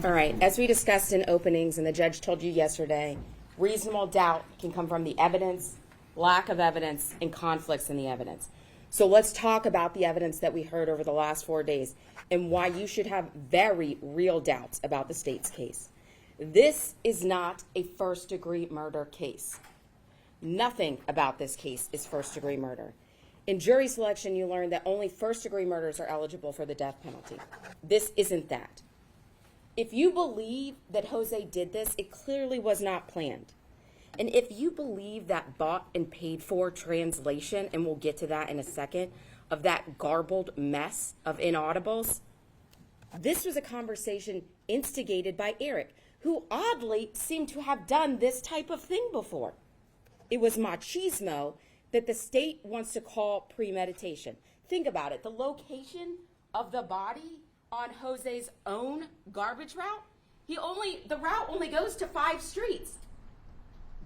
All right, as we discussed in openings and the judge told you yesterday, reasonable doubt can come from the evidence, lack of evidence, and conflicts in the evidence. So let's talk about the evidence that we heard over the last 4 days and why you should have very real doubts about the state's case. This is not a first-degree murder case. Nothing about this case is first-degree murder. In jury selection, you learned that only first-degree murders are eligible for the death penalty. This isn't that. If you believe that Jose did this, it clearly was not planned. And if you believe that bought and paid for translation, and we'll get to that in a second, of that garbled mess of inaudibles, this was a conversation instigated by Eric, who oddly seemed to have done this type of thing before. It was machismo that the state wants to call premeditation. Think about it. The location of the body on Jose's own garbage route, the route only goes to 5 streets.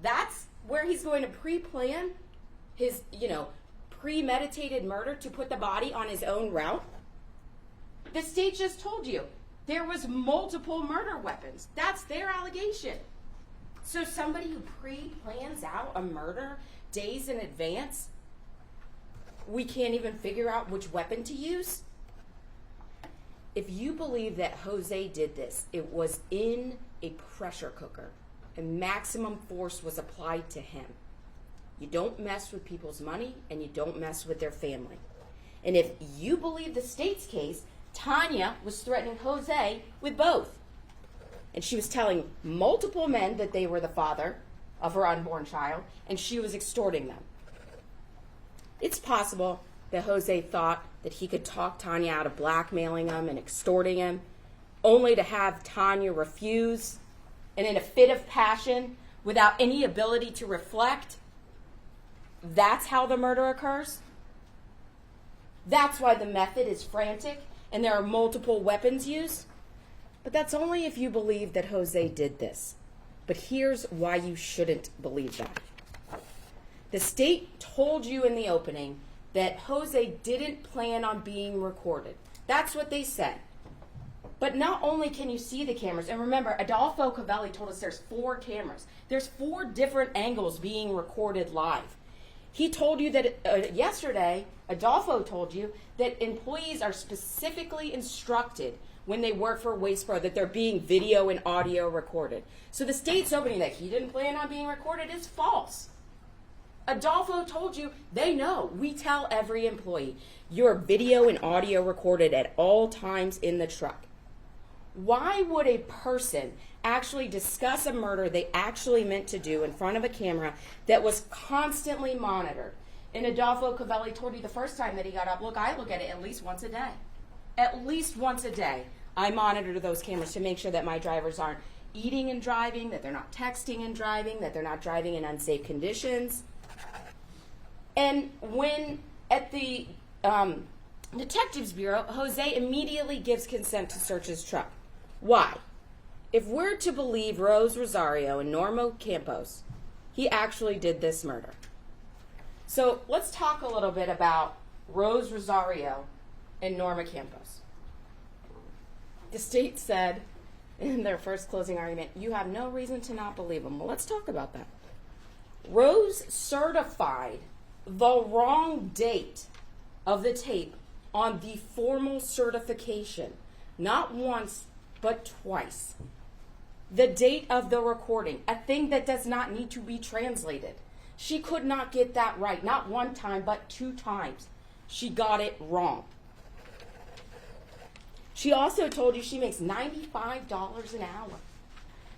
That's where he's going to pre-plan his, premeditated murder to put the body on his own route. The state just told you there was multiple murder weapons. That's their allegation. So somebody who pre-plans out a murder days in advance, we can't even figure out which weapon to use? If you believe that Jose did this, it was in a pressure cooker and maximum force was applied to him. You don't mess with people's money and you don't mess with their family. And if you believe the state's case, Tanya was threatening Jose with both. And she was telling multiple men that they were the father of her unborn child, and she was extorting them. It's possible that Jose thought that he could talk Tanya out of blackmailing him and extorting him, only to have Tanya refuse, and in a fit of passion, without any ability to reflect. That's how the murder occurs. That's why the method is frantic and there are multiple weapons used. But that's only if you believe that Jose did this. But here's why you shouldn't believe that. The state told you in the opening that Jose didn't plan on being recorded. That's what they said. But not only can you see the cameras, and remember, Adolfo Cavelli told us there's 4 cameras. There's 4 different angles being recorded live. He told you that yesterday, Adolfo told you that employees are specifically instructed when they work for Waste Pro that they're being video and audio recorded. So the state's opening that he didn't plan on being recorded is false. Adolfo told you they know. We tell every employee you're video and audio recorded at all times in the truck. Why would a person actually discuss a murder they actually meant to do in front of a camera that was constantly monitored? And Adolfo Cavelli told you the first time that he got up, look, I look at it at least once a day. At least once a day, I monitor those cameras to make sure that my drivers aren't eating and driving, that they're not texting and driving, that they're not driving in unsafe conditions. And when at the Detectives Bureau, Jose immediately gives consent to search his truck. Why? If we're to believe Rose Rosario and Norma Campos, he actually did this murder. So let's talk a little bit about Rose Rosario and Norma Campos. The state said in their first closing argument, you have no reason to not believe them. Well, let's talk about that. Rose certified the wrong date of the tape on the formal certification, not once, but twice. The date of the recording, a thing that does not need to be translated. She could not get that right, not one time, but 2 times. She got it wrong. She also told you she makes $95 an hour.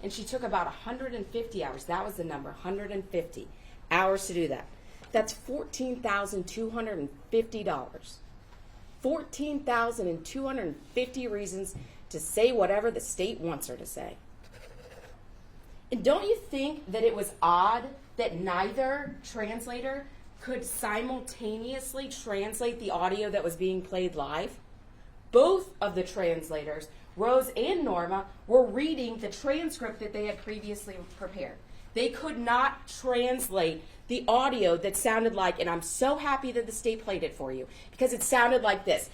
And she took about 150 hours. That was the number, 150 hours to do that. That's $14,250. 14,250 reasons to say whatever the state wants her to say. And don't you think that it was odd that neither translator could simultaneously translate the audio that was being played live? Both of the translators, Rose and Norma, were reading the transcript that they had previously prepared. They could not translate the audio that sounded like, and I'm so happy that the state played it for you, because it sounded like this.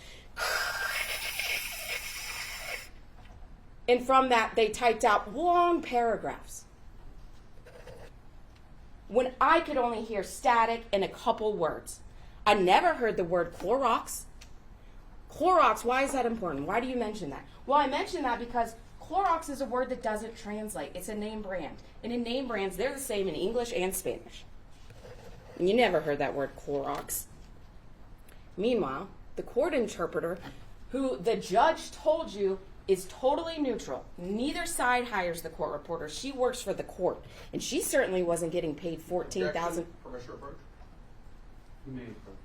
And from that, they typed out long paragraphs. When I could only hear static and a couple words. I never heard the word Clorox. Clorox, why is that important? Why do you mention that? Well, I mention that because Clorox is a word that doesn't translate. It's a name brand. And in name brands, they're the same in English and Spanish. And you never heard that word Clorox. Meanwhile, the court interpreter, who the judge told you is totally neutral. Neither side hires the court reporter. She works for the court. And she certainly wasn't getting paid $14,000. Permission approach? You may approach.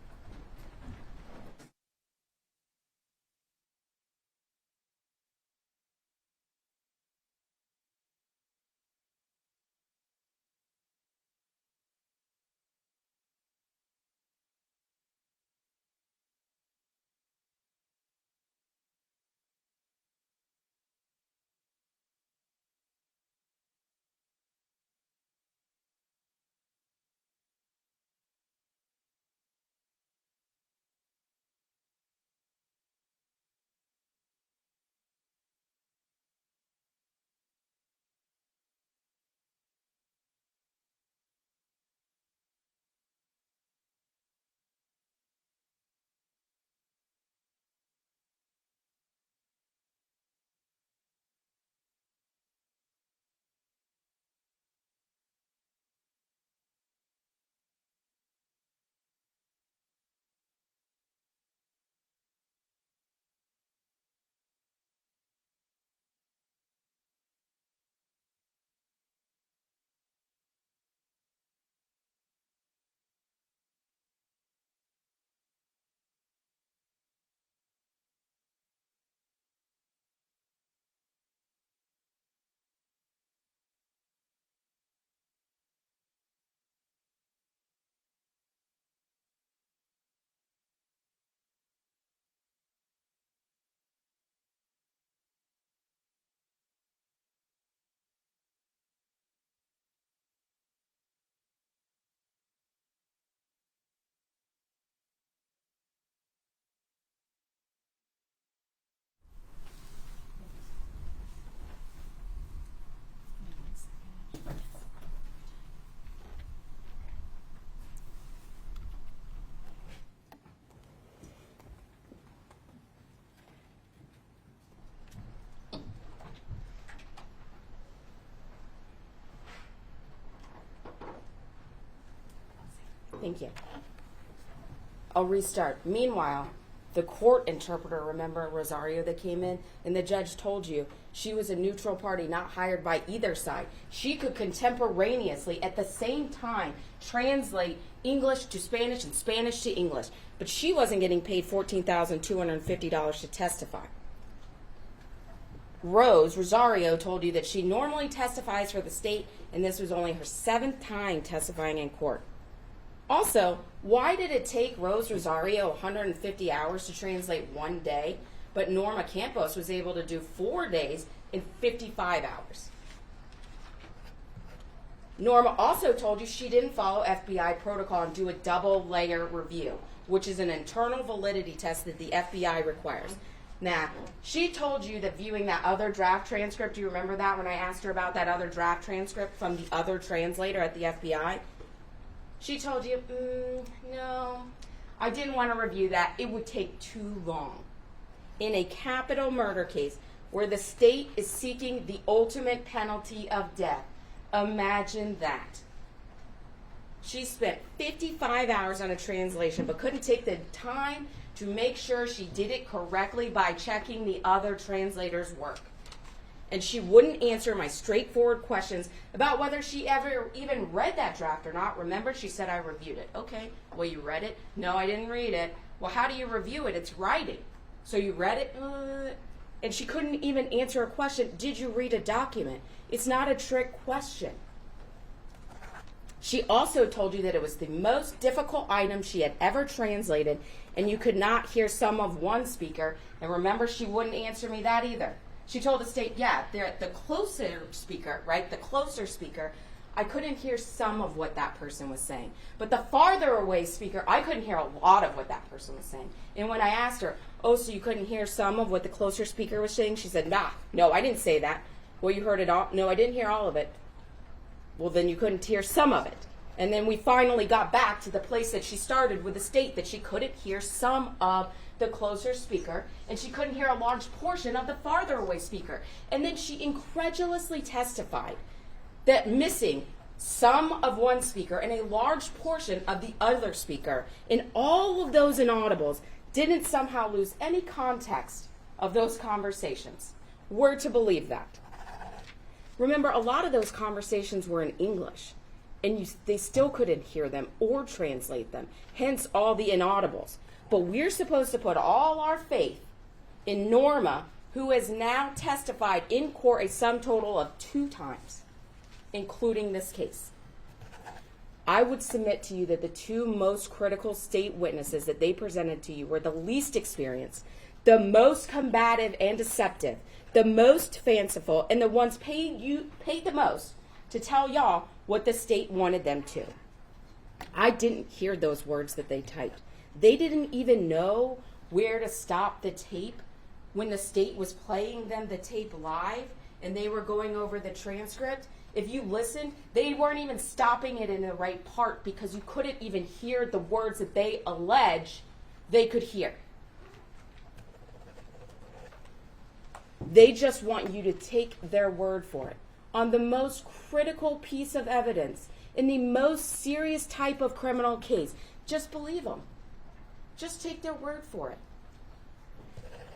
Thank you. I'll restart. Meanwhile, the court interpreter, remember Rosario that came in, and the judge told you she was a neutral party, not hired by either side. She could contemporaneously, at the same time, translate English to Spanish and Spanish to English. But she wasn't getting paid $14,250 to testify. Rosario told you that she normally testifies for the state, and this was only her 7th time testifying in court. Also, why did it take Rosario 150 hours to translate one day, but Norma Campos was able to do 4 days in 55 hours? Norma also told you she didn't follow FBI protocol and do a double layer review, which is an internal validity test that the FBI requires. Now, she told you that viewing that other draft transcript, do you remember that when I asked her about that other draft transcript from the other translator at the FBI? She told you, no, I didn't want to review that. It would take too long. In a capital murder case where the state is seeking the ultimate penalty of death, imagine that. She spent 55 hours on a translation but couldn't take the time to make sure she did it correctly by checking the other translator's work. And she wouldn't answer my straightforward questions about whether she ever even read that draft or not. Remember, she said I reviewed it. Okay, well, you read it? No, I didn't read it. Well, how do you review it? It's writing. So you read it? And she couldn't even answer a question. Did you read a document? It's not a trick question. She also told you that it was the most difficult item she had ever translated, and you could not hear some of one speaker. And remember, she wouldn't answer me that either. She told the state, yeah, they're the closer speaker, right? The closer speaker, I couldn't hear some of what that person was saying. But the farther away speaker, I couldn't hear a lot of what that person was saying. And when I asked her, Oh, so you couldn't hear some of what the closer speaker was saying? She said, nah, no, I didn't say that. Well, you heard it all? No, I didn't hear all of it. Well, then you couldn't hear some of it. And then we finally got back to the place that she started with the state that she couldn't hear some of the closer speaker, and she couldn't hear a large portion of the farther away speaker. And then she incredulously testified that missing some of one speaker and a large portion of the other speaker in all of those inaudibles didn't somehow lose any context of those conversations. We're to believe that. Remember, a lot of those conversations were in English, and they still couldn't hear them or translate them, hence all the inaudibles. But we're supposed to put all our faith in Norma, who has now testified in court a sum total of 2 times, including this case. I would submit to you that the 2 most critical state witnesses that they presented to you were the least experienced, the most combative and deceptive, the most fanciful, and the ones paid the most to tell y'all what the state wanted them to. I didn't hear those words that they typed. They didn't even know where to stop the tape when the state was playing them the tape live and they were going over the transcript. If you listened, they weren't even stopping it in the right part because you couldn't even hear the words that they allege they could hear. They just want you to take their word for it. On the most critical piece of evidence, in the most serious type of criminal case, just believe them. Just take their word for it.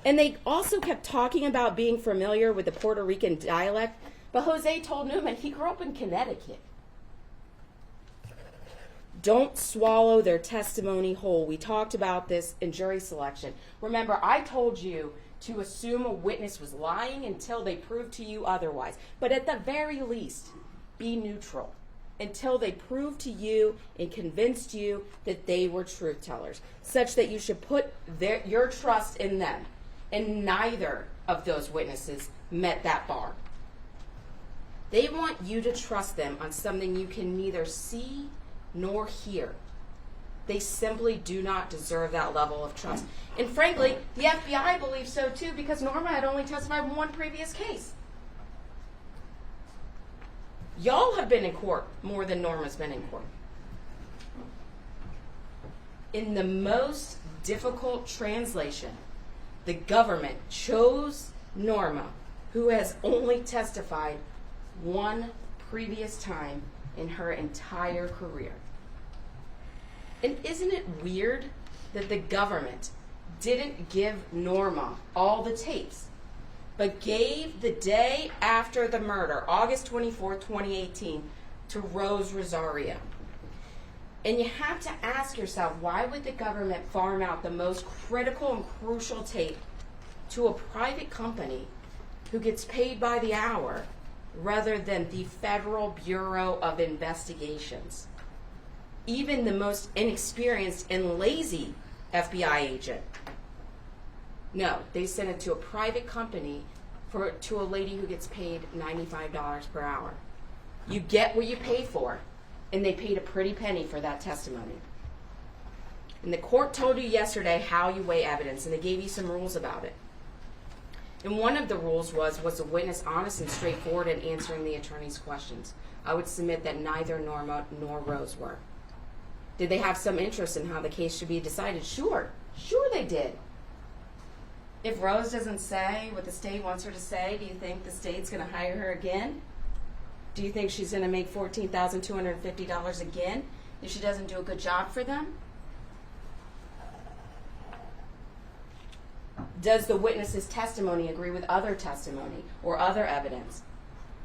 And they also kept talking about being familiar with the Puerto Rican dialect, but Jose told Newman he grew up in Connecticut. Don't swallow their testimony whole. We talked about this in jury selection. Remember, I told you to assume a witness was lying until they proved to you otherwise. But at the very least, be neutral until they proved to you and convinced you that they were truth tellers, such that you should put your trust in them. And neither of those witnesses met that bar. They want you to trust them on something you can neither see nor hear. They simply do not deserve that level of trust. And frankly, the FBI believes so too because Norma had only testified in one previous case. Y'all have been in court more than Norma's been in court. In the most difficult translation, the government chose Norma, who has only testified one previous time in her entire career. And isn't it weird that the government didn't give Norma all the tapes, but gave the day after the murder, August 24, 2018, to Rose Rosario? And you have to ask yourself, why would the government farm out the most critical and crucial tape to a private company who gets paid by the hour rather than the Federal Bureau of Investigations? Even the most inexperienced and lazy FBI agent. No, they sent it to a private company to a lady who gets paid $95 per hour. You get what you pay for, and they paid a pretty penny for that testimony. And the court told you yesterday how you weigh evidence, and they gave you some rules about it. And one of the rules was the witness honest and straightforward in answering the attorney's questions? I would submit that neither Norma nor Rose were. Did they have some interest in how the case should be decided? Sure they did. If Rose doesn't say what the state wants her to say, do you think the state's going to hire her again? Do you think she's going to make $14,250 again if she doesn't do a good job for them? Does the witness's testimony agree with other testimony or other evidence?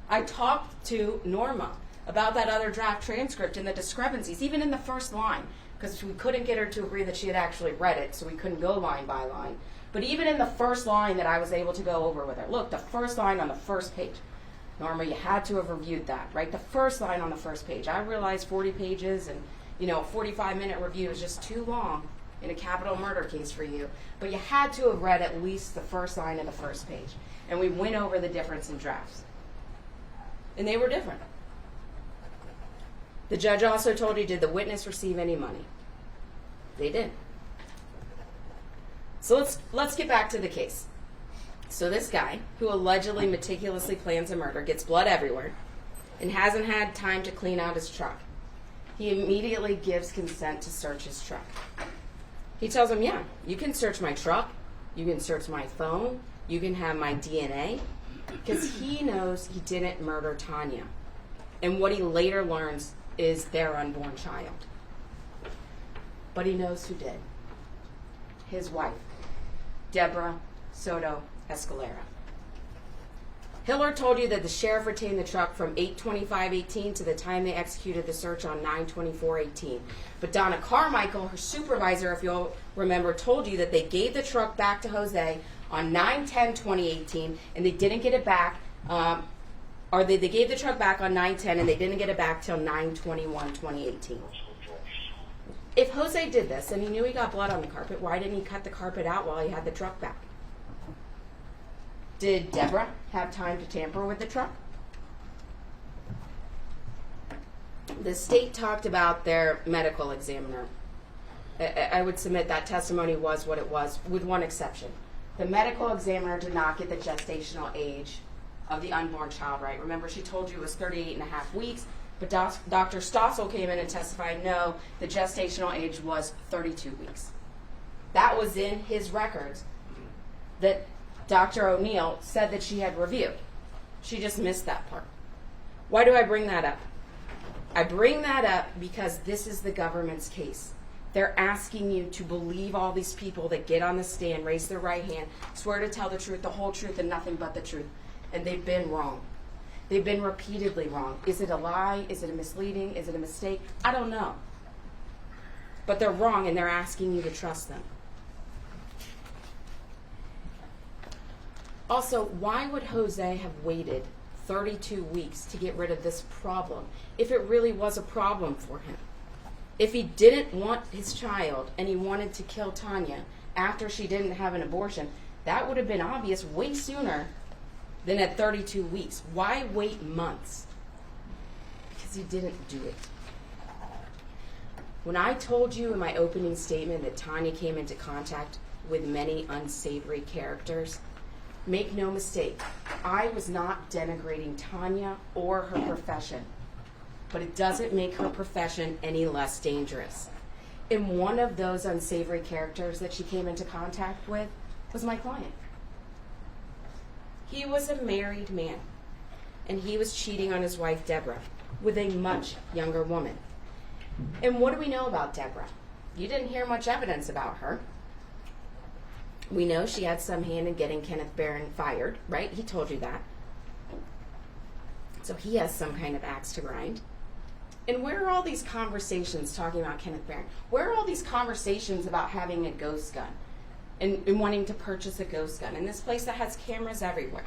I talked to Norma about that other draft transcript and the discrepancies, even in the first line, because we couldn't get her to agree that she had actually read it, so we couldn't go line by line. But even in the first line that I was able to go over with her, look, the first line on the first page. Norma, you had to have reviewed that, right? The first line on the first page. I realized 40 pages and, a 45-minute review is just too long in a capital murder case for you. But you had to have read at least the first line of the first page. And we went over the difference in drafts. And they were different. The judge also told you, did the witness receive any money? They did. So let's get back to the case. So this guy, who allegedly meticulously plans a murder, gets blood everywhere and hasn't had time to clean out his truck. He immediately gives consent to search his truck. He tells him, yeah, you can search my truck, you can search my phone, you can have my DNA, because he knows he didn't murder Tanya. And what he later learns is their unborn child. But he knows who did. His wife, Jose Soto-Escalera. Hiller told you that the sheriff retained the truck from 8/25/18 to the time they executed the search on 9/24/18. But Donna Carmichael, her supervisor, if you'll remember, told you that they gave the truck back to Jose on 9/10/2018, and they didn't get it back, or they gave the truck back on 9/10, and they didn't get it back till 9/21/2018. If Jose did this and he knew he got blood on the carpet, why didn't he cut the carpet out while he had the truck back? Did Deborah have time to tamper with the truck? The state talked about their medical examiner. I would submit that testimony was what it was, with one exception. The medical examiner did not get the gestational age of the unborn child right. Remember, she told you it was 38 and a half weeks, but Dr. Stossel came in and testified, no, the gestational age was 32 weeks. That was in his records that Dr. O'Neill said that she had reviewed. She just missed that part. Why do I bring that up? I bring that up because this is the government's case. They're asking you to believe all these people that get on the stand, raise their right hand, swear to tell the truth, the whole truth, and nothing but the truth. And they've been wrong. They've been repeatedly wrong. Is it a lie? Is it a misleading? Is it a mistake? I don't know. But they're wrong, and they're asking you to trust them. Also, why would Jose have waited 32 weeks to get rid of this problem if it really was a problem for him? If he didn't want his child and he wanted to kill Tanya after she didn't have an abortion, that would have been obvious way sooner than at 32 weeks. Why wait months? Because he didn't do it. When I told you in my opening statement that Tanya came into contact with many unsavory characters, make no mistake, I was not denigrating Tanya or her profession, but it doesn't make her profession any less dangerous. And one of those unsavory characters that she came into contact with was my client. He was a married man, and he was cheating on his wife, Deborah, with a much younger woman. And what do we know about Deborah? You didn't hear much evidence about her. We know she had some hand in getting Kenneth Barron fired, right? He told you that. So he has some kind of axe to grind. And where are all these conversations talking about Kenneth Barron? Where are all these conversations about having a ghost gun and wanting to purchase a ghost gun in this place that has cameras everywhere?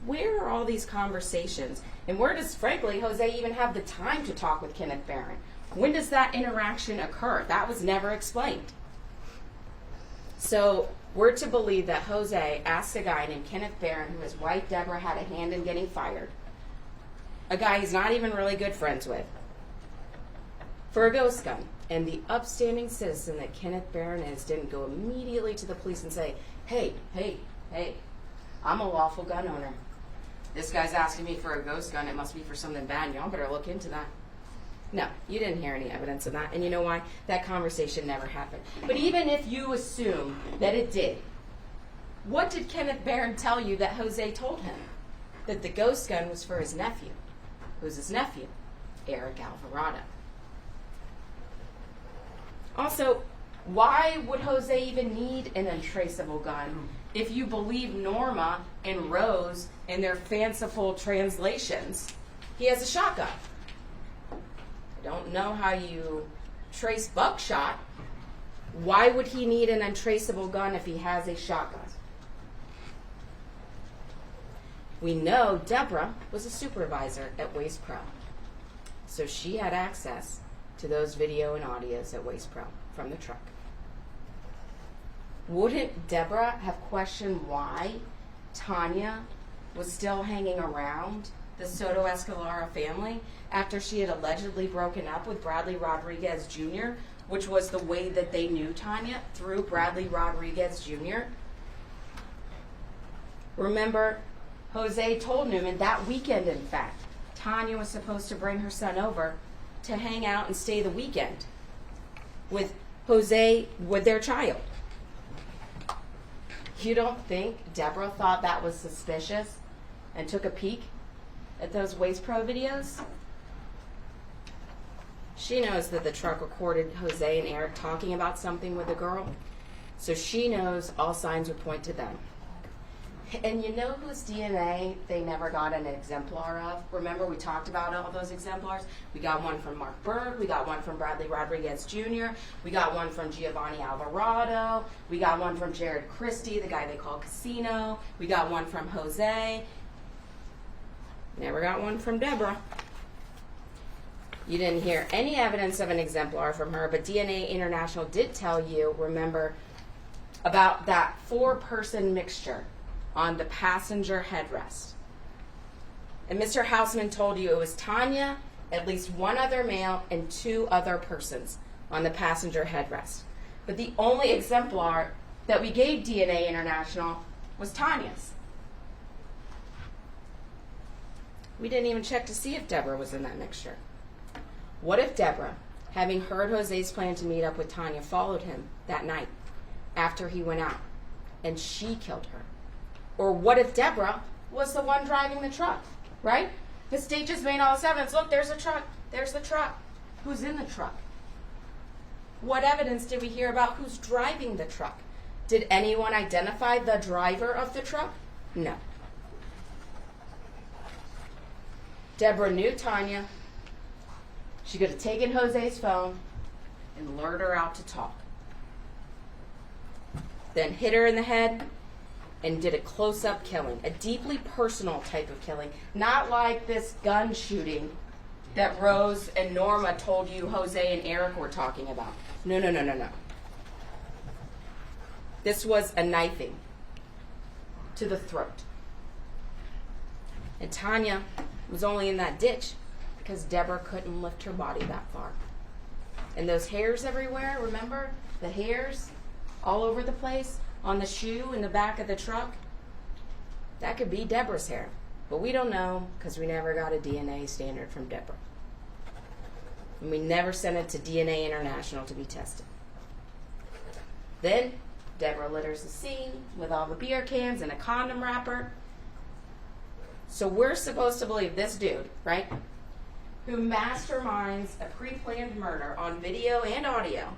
Where are all these conversations? And where does, frankly, Jose even have the time to talk with Kenneth Barron? When does that interaction occur? That was never explained. So we're to believe that Jose asked a guy named Kenneth Barron, who his wife Deborah had a hand in getting fired, a guy he's not even really good friends with, for a ghost gun. And the upstanding citizen that Kenneth Barron is didn't go immediately to the police and say, hey, I'm a lawful gun owner. This guy's asking me for a ghost gun. It must be for something bad. Y'all better look into that. No, you didn't hear any evidence of that. And you know why? That conversation never happened. But even if you assume that it did, what did Kenneth Barron tell you that Jose told him? That the ghost gun was for his nephew. Who's his nephew? Eric Alvarado. Also, why would Jose even need an untraceable gun if you believe Norma and Rose and their fanciful translations? He has a shotgun. I don't know how you trace buckshot. Why would he need an untraceable gun if he has a shotgun? We know Deborah was a supervisor at Waste Pro, so she had access to those video and audios at Waste Pro from the truck. Wouldn't Deborah have questioned why Tanya was still hanging around the Soto-Escalera family after she had allegedly broken up with Bradley Rodriguez Jr., which was the way that they knew Tanya, through Bradley Rodriguez Jr. Remember, Jose told Newman that weekend, in fact, Tanya was supposed to bring her son over to hang out and stay the weekend with Jose, with their child. You don't think Deborah thought that was suspicious and took a peek at those Waste Pro videos? She knows that the truck recorded Jose and Eric talking about something with the girl, so she knows all signs would point to them. And you know whose DNA they never got an exemplar of? Remember, we talked about all those exemplars? We got one from Mark Berg, we got one from Bradley Rodriguez Jr., we got one from Giovanni Alvarado, we got one from Jared Christie, the guy they call Casino, we got one from Jose. Never got one from Deborah. You didn't hear any evidence of an exemplar from her, but DNA International did tell you, remember, about that 4-person mixture on the passenger headrest. And Mr. Hausman told you it was Tanya, at least one other male, and 2 other persons on the passenger headrest. But the only exemplar that we gave DNA International was Tanya's. We didn't even check to see if Deborah was in that mixture. What if Deborah, having heard Jose's plan to meet up with Tanya, followed him that night after he went out, and she killed her? Or what if Deborah was the one driving the truck, right? The state just made all this evidence. Look, there's a truck. There's the truck. Who's in the truck? What evidence did we hear about who's driving the truck? Did anyone identify the driver of the truck? No. Deborah knew Tanya. She could have taken Jose's phone and lured her out to talk. Then hit her in the head and did a close-up killing, a deeply personal type of killing, not like this gun shooting that Rose and Norma told you Jose and Eric were talking about. No. This was a knifing to the throat. And Tanya was only in that ditch because Deborah couldn't lift her body that far. And those hairs everywhere, remember? The hairs all over the place, on the shoe in the back of the truck. That could be Deborah's hair. But we don't know because we never got a DNA standard from Deborah. And we never sent it to DNA International to be tested. Then Deborah litters the scene with all the beer cans and a condom wrapper. So we're supposed to believe this dude, right, who masterminds a pre-planned murder on video and audio,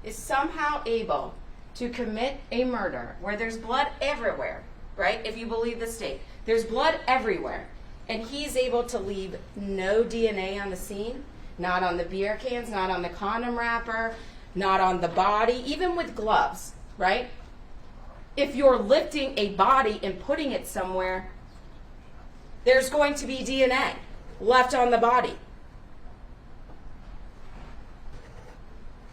is somehow able to commit a murder where there's blood everywhere, right? If you believe the state, there's blood everywhere. And he's able to leave no DNA on the scene, not on the beer cans, not on the condom wrapper, not on the body, even with gloves, right? If you're lifting a body and putting it somewhere, there's going to be DNA left on the body.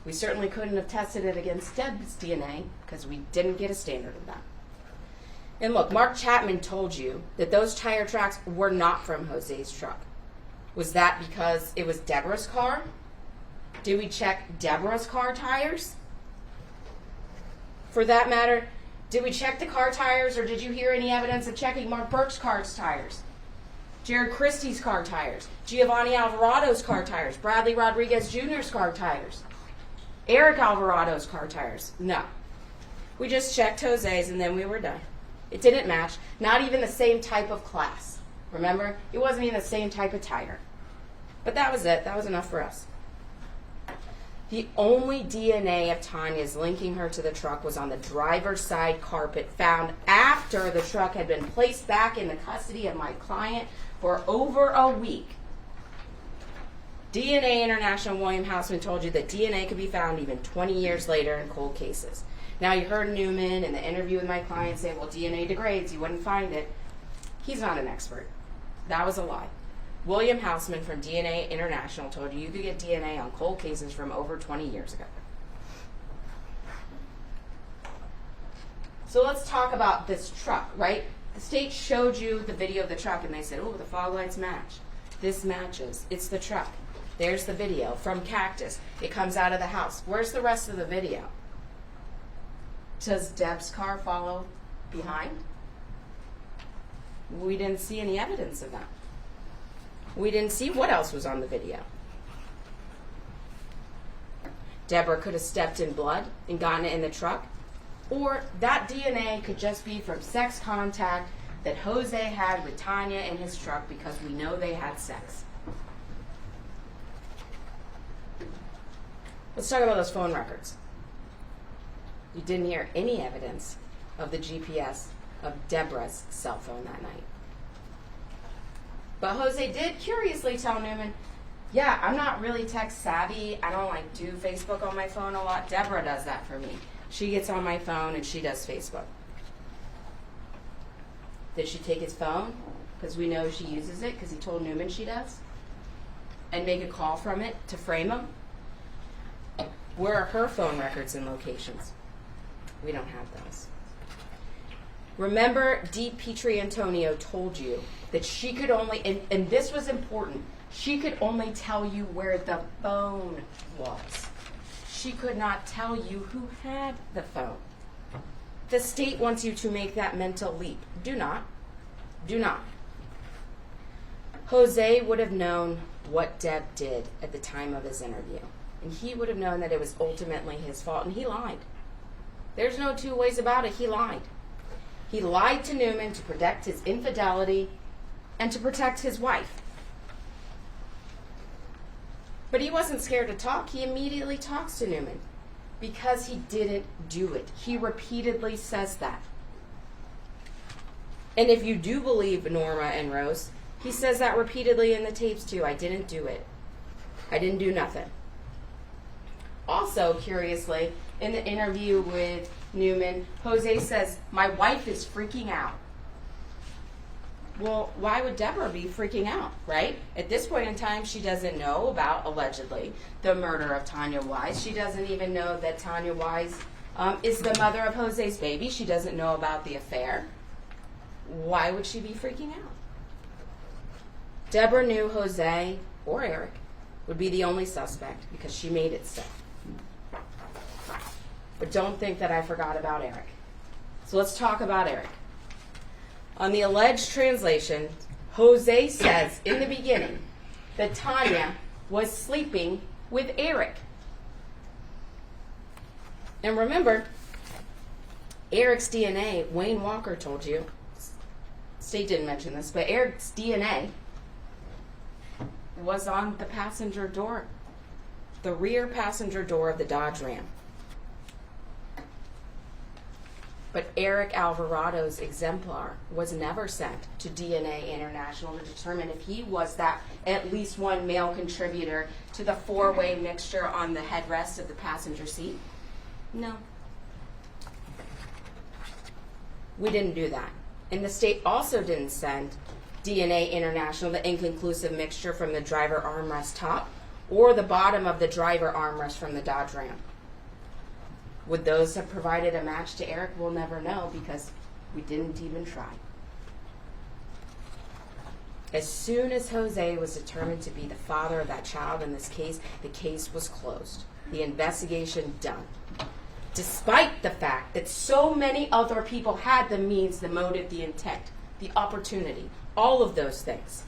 We certainly couldn't have tested it against Deb's DNA because we didn't get a standard of that. And look, Mark Chapman told you that those tire tracks were not from Jose's truck. Was that because it was Deborah's car? Did we check Deborah's car tires? For that matter, did we check the car tires, or did you hear any evidence of checking Mark Burke's car's tires? Jared Christie's car tires? Giovanni Alvarado's car tires? Bradley Rodriguez Jr.'s car tires? Eric Alvarado's car tires? No. We just checked Jose's and then we were done. It didn't match. Not even the same type of class. Remember? It wasn't even the same type of tire. But that was it. That was enough for us. The only DNA of Tanya's linking her to the truck was on the driver's side carpet found after the truck had been placed back in the custody of my client for over a week. DNA International William Hausman told you that DNA could be found even 20 years later in cold cases. Now, you heard Newman in the interview with my client say, well, DNA degrades, you wouldn't find it. He's not an expert. That was a lie. William Hausman from DNA International told you could get DNA on cold cases from over 20 years ago. So let's talk about this truck, right? The state showed you the video of the truck and they said, oh, the fog lights match. This matches. It's the truck. There's the video from Cactus. It comes out of the house. Where's the rest of the video? Does Deb's car follow behind? We didn't see any evidence of that. We didn't see what else was on the video. Deborah could have stepped in blood and gotten it in the truck, or that DNA could just be from sex contact that Jose had with Tanya in his truck because we know they had sex. Let's talk about those phone records. You didn't hear any evidence of the GPS of Deborah's cell phone that night. But Jose did curiously tell Newman, yeah, I'm not really tech savvy. I don't like do Facebook on my phone a lot. Deborah does that for me. She gets on my phone and she does Facebook. Did she take his phone? Because we know she uses it because he told Newman she does. And make a call from it to frame him? Where are her phone records and locations? We don't have those. Remember, Dee Petrie-Antonio told you that she could only, and this was important, she could only tell you where the phone was. She could not tell you who had the phone. The state wants you to make that mental leap. Do not. Do not. Jose would have known what Deb did at the time of his interview. And he would have known that it was ultimately his fault. And he lied. There's no two ways about it. He lied. He lied to Newman to protect his infidelity and to protect his wife. But he wasn't scared to talk. He immediately talks to Newman because he didn't do it. He repeatedly says that. And if you do believe Norma and Rose, he says that repeatedly in the tapes too. I didn't do it. I didn't do nothing. Also, curiously, in the interview with Newman, Jose says, my wife is freaking out. Well, why would Deborah be freaking out, right? At this point in time, she doesn't know about, allegedly, the murder of Tanya Wise. She doesn't even know that Tanya Wise is the mother of Jose's baby. She doesn't know about the affair. Why would she be freaking out? Deborah knew Jose, or Eric, would be the only suspect because she made it so. But don't think that I forgot about Eric. So let's talk about Eric. On the alleged translation, Jose says in the beginning that Tanya was sleeping with Eric. And remember, Eric's DNA, Wayne Walker told you, State didn't mention this, but Eric's DNA was on the passenger door, the rear passenger door of the Dodge Ram. But Eric Alvarado's exemplar was never sent to DNA International to determine if he was that at least one male contributor to the four-way mixture on the headrest of the passenger seat. No. We didn't do that. And the state also didn't send DNA International the inconclusive mixture from the driver armrest top or the bottom of the driver armrest from the Dodge Ram. Would those have provided a match to Eric? We'll never know because we didn't even try. As soon as Jose was determined to be the father of that child in this case, the case was closed. The investigation done. Despite the fact that so many other people had the means, the motive, the intent, the opportunity, all of those things.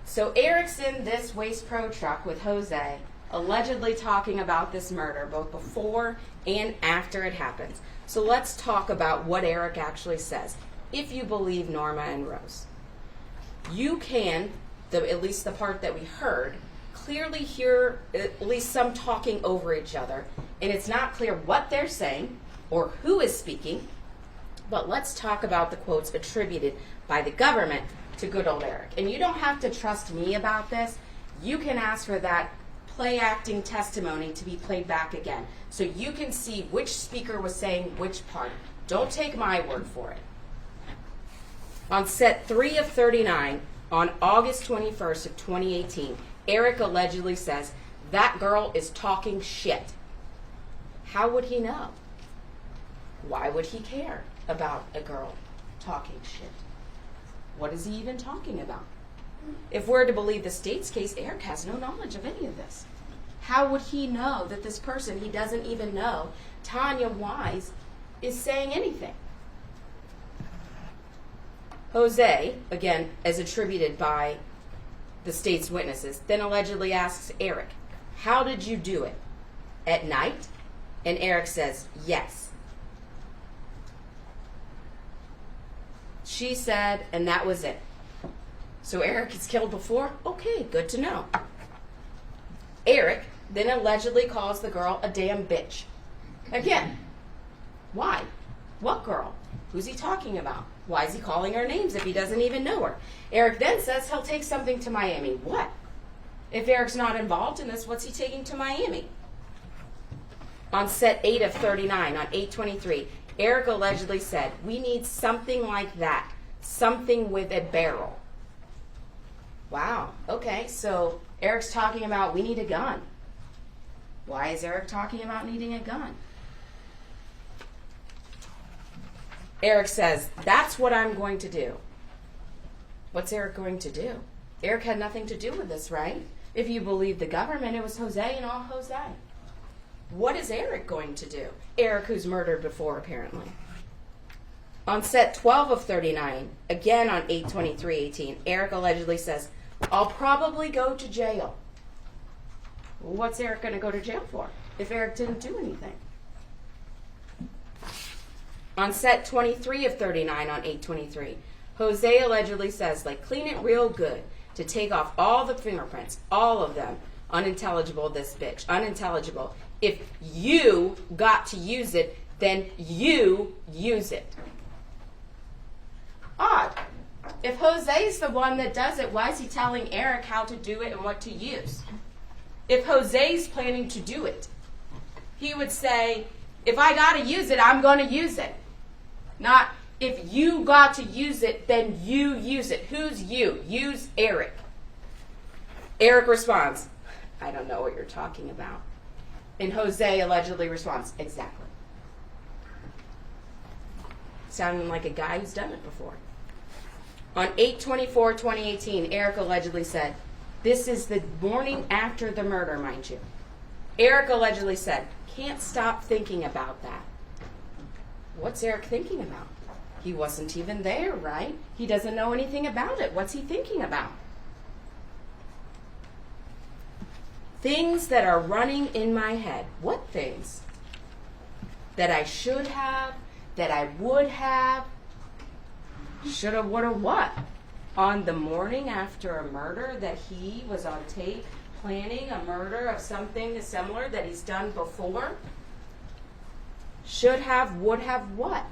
So Eric's in this Waste Pro truck with Jose, allegedly talking about this murder both before and after it happens. So let's talk about what Eric actually says. If you believe Norma and Rose, you can, at least the part that we heard, clearly hear at least some talking over each other, and it's not clear what they're saying or who is speaking, but let's talk about the quotes attributed by the government to good old Eric. And you don't have to trust me about this. You can ask for that play acting testimony to be played back again so you can see which speaker was saying which part. Don't take my word for it. On set 3 of 39 on August 21st of 2018, Eric allegedly says, "That girl is talking shit." How would he know? Why would he care about a girl talking shit? What is he even talking about? If we're to believe the state's case, Eric has no knowledge of any of this. How would he know that this person he doesn't even know, Tanya Wise, is saying anything? Jose, again, as attributed by the state's witnesses, then allegedly asks Eric, how did you do it? At night? And Eric says, yes. She said, and that was it. So Eric is killed before? Okay, good to know. Eric then allegedly calls the girl a damn bitch. Again, why? What girl? Who's he talking about? Why is he calling her names if he doesn't even know her? Eric then says he'll take something to Miami. What? If Eric's not involved in this, what's he taking to Miami? On set 8 of 39, on 8/23, Eric allegedly said, we need something like that, something with a barrel. Wow, okay, so Eric's talking about we need a gun. Why is Eric talking about needing a gun? Eric says, that's what I'm going to do. What's Eric going to do? Eric had nothing to do with this, right? If you believe the government, it was Jose and all Jose. What is Eric going to do? Eric, who's murdered before, apparently. On set 12 of 39, again on 8/23/18, Eric allegedly says, I'll probably go to jail. What's Eric going to go to jail for if Eric didn't do anything? On set 23 of 39 on 8/23, Jose allegedly says, like, clean it real good to take off all the fingerprints, all of them. Unintelligible, this bitch. Unintelligible. If you got to use it, then you use it. Odd. If Jose's the one that does it, why is he telling Eric how to do it and what to use? If Jose's planning to do it, he would say, if I got to use it, I'm going to use it. Not, if you got to use it, then you use it. Who's you? Use Eric. Eric responds, I don't know what you're talking about. And Jose allegedly responds, exactly. Sounding like a guy who's done it before. On 8/24/2018, Eric allegedly said, this is the morning after the murder, mind you. Eric allegedly said, can't stop thinking about that. What's Eric thinking about? He wasn't even there, right? He doesn't know anything about it. What's he thinking about? Things that are running in my head. What things? That I should have, that I would have. Shoulda, woulda, what? On the morning after a murder that he was on tape planning a murder of something similar that he's done before? Should have, would have, what?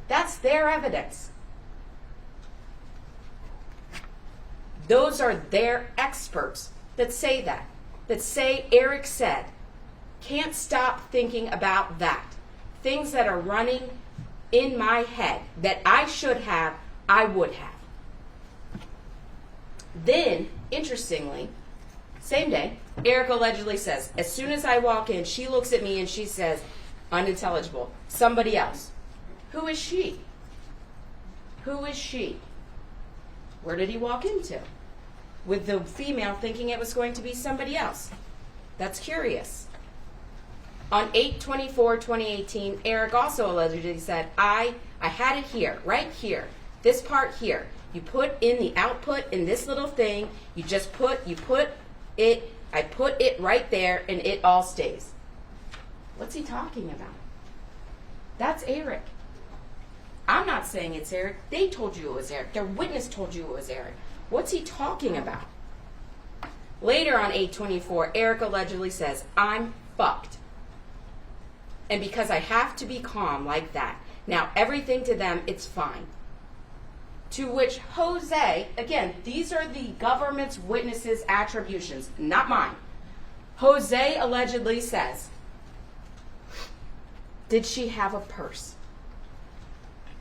That's their evidence. Those are their experts that say that. That say Eric said, can't stop thinking about that. Things that are running in my head that I should have, I would have. Then, interestingly, same day, Eric allegedly says, as soon as I walk in, she looks at me and she says, unintelligible, somebody else. Who is she? Who is she? Where did he walk into? With the female thinking it was going to be somebody else. That's curious. On 8/24/2018, Eric also allegedly said, I had it here, right here, this part here. You put in the output in this little thing, you put it, I put it right there, and it all stays. What's he talking about? That's Eric. I'm not saying it's Eric. They told you it was Eric. Their witness told you it was Eric. What's he talking about? Later on 8/24, Eric allegedly says, I'm fucked. And because I have to be calm like that, now everything to them, it's fine. To which Jose, again, these are the government's witnesses' attributions, not mine. Jose allegedly says, did she have a purse?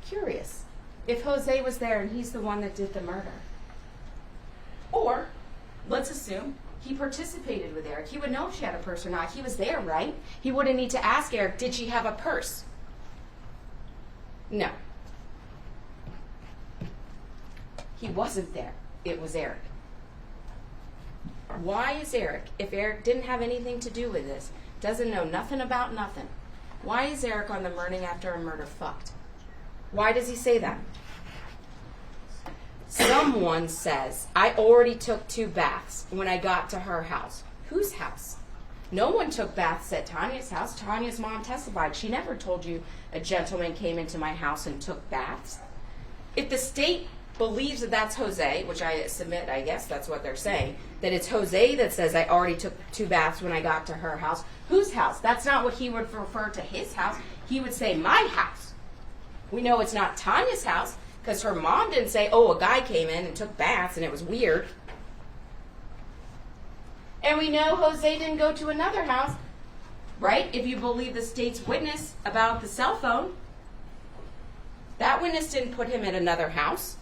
Curious. If Jose was there and he's the one that did the murder. Or, let's assume he participated with Eric. He would know if she had a purse or not. He was there, right? He wouldn't need to ask Eric, did she have a purse? No. He wasn't there. it was Eric. Why is Eric, if Eric didn't have anything to do with this, doesn't know nothing about nothing, why is Eric on the morning after a murder fucked? Why does he say that? Someone says, I already took 2 baths when I got to her house. Whose house? No one took baths at Tanya's house. Tanya's mom testified. She never told you a gentleman came into my house and took baths. If the state believes that that's Jose, which I submit, I guess that's what they're saying, that it's Jose that says I already took 2 baths when I got to her house. Whose house? That's not what he would refer to his house. He would say my house. We know it's not Tanya's house because her mom didn't say, oh, a guy came in and took baths and it was weird. And we know Jose didn't go to another house, right? If you believe the state's witness about the cell phone. That witness didn't put him at another house.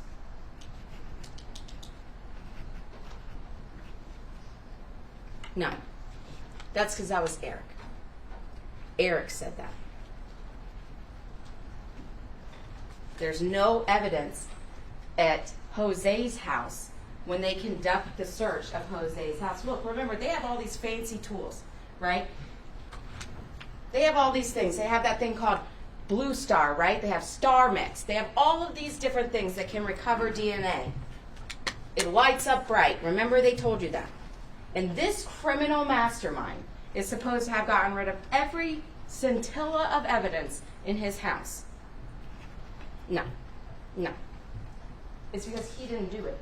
No. That's because that was Eric. Eric said that. There's no evidence at Jose's house when they conduct the search of Jose's house. Look, remember, they have all these fancy tools, right? They have all these things. They have that thing called Blue Star, right? They have Star Mix. They have all of these different things that can recover DNA. It lights up bright. Remember, they told you that. And this criminal mastermind is supposed to have gotten rid of every scintilla of evidence in his house. No. No. It's because he didn't do it.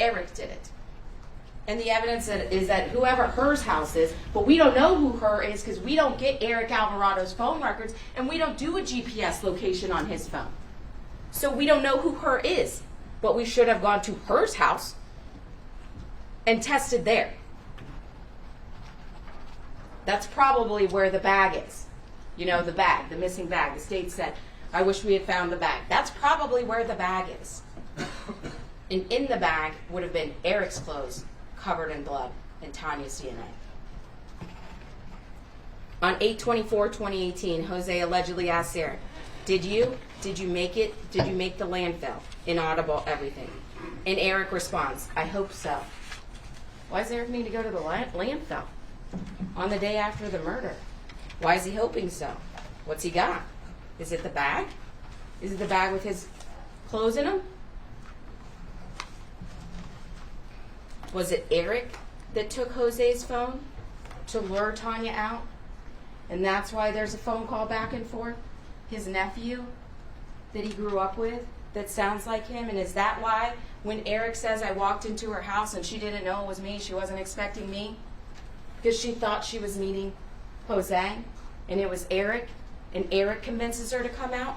Eric did it. And the evidence is that whoever her's house is, but we don't know who her is because we don't get Eric Alvarado's phone records and we don't do a GPS location on his phone. So we don't know who her is, but we should have gone to her's house and tested there. That's probably where the bag is. You know, the bag, the missing bag. The state said, I wish we had found the bag. That's probably where the bag is. And in the bag would have been Eric's clothes covered in blood and Tanya's DNA. On 8/24/2018, Jose allegedly asked Eric, Did you make it? Did you make the landfill? Inaudible, everything. And Eric responds, I hope so. Why does Eric need to go to the landfill on the day after the murder? Why is he hoping so? What's he got? Is it the bag? Is it the bag with his clothes in them? Was it Eric that took Jose's phone to lure Tanya out? And that's why there's a phone call back and forth? His nephew that he grew up with that sounds like him? And is that why when Eric says I walked into her house and she didn't know it was me, she wasn't expecting me? Because she thought she was meeting Jose and it was Eric, and Eric convinces her to come out,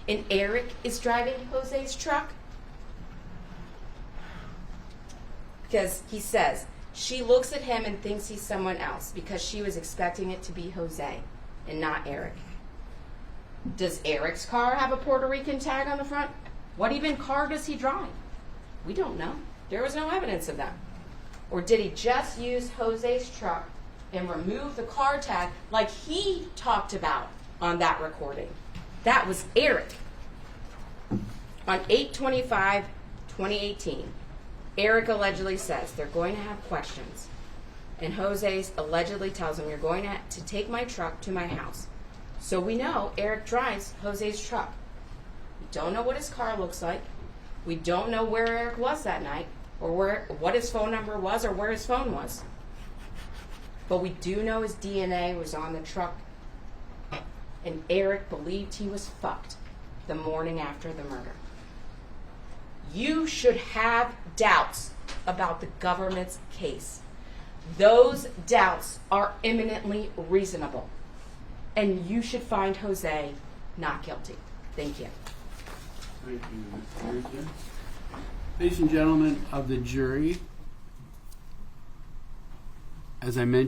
and Eric is driving Jose's truck? Because he says, she looks at him and thinks he's someone else because she was expecting it to be Jose and not Eric. Does Eric's car have a Puerto Rican tag on the front? What even car does he drive? We don't know. There was no evidence of that. Or did he just use Jose's truck and remove the car tag like he talked about on that recording? That was Eric. On 8/25/2018, Eric allegedly says they're going to have questions. And Jose allegedly tells him, you're going to take my truck to my house. So we know Eric drives Jose's truck. We don't know what his car looks like. We don't know where Eric was that night, or what his phone number was, or where his phone was. But we do know his DNA was on the truck. And Eric believed he was fucked the morning after the murder. You should have doubts about the government's case. Those doubts are eminently reasonable. And you should find Jose not guilty. Thank you. Thank you, Ms. Pearson. Ladies and gentlemen of the jury, as I mentioned,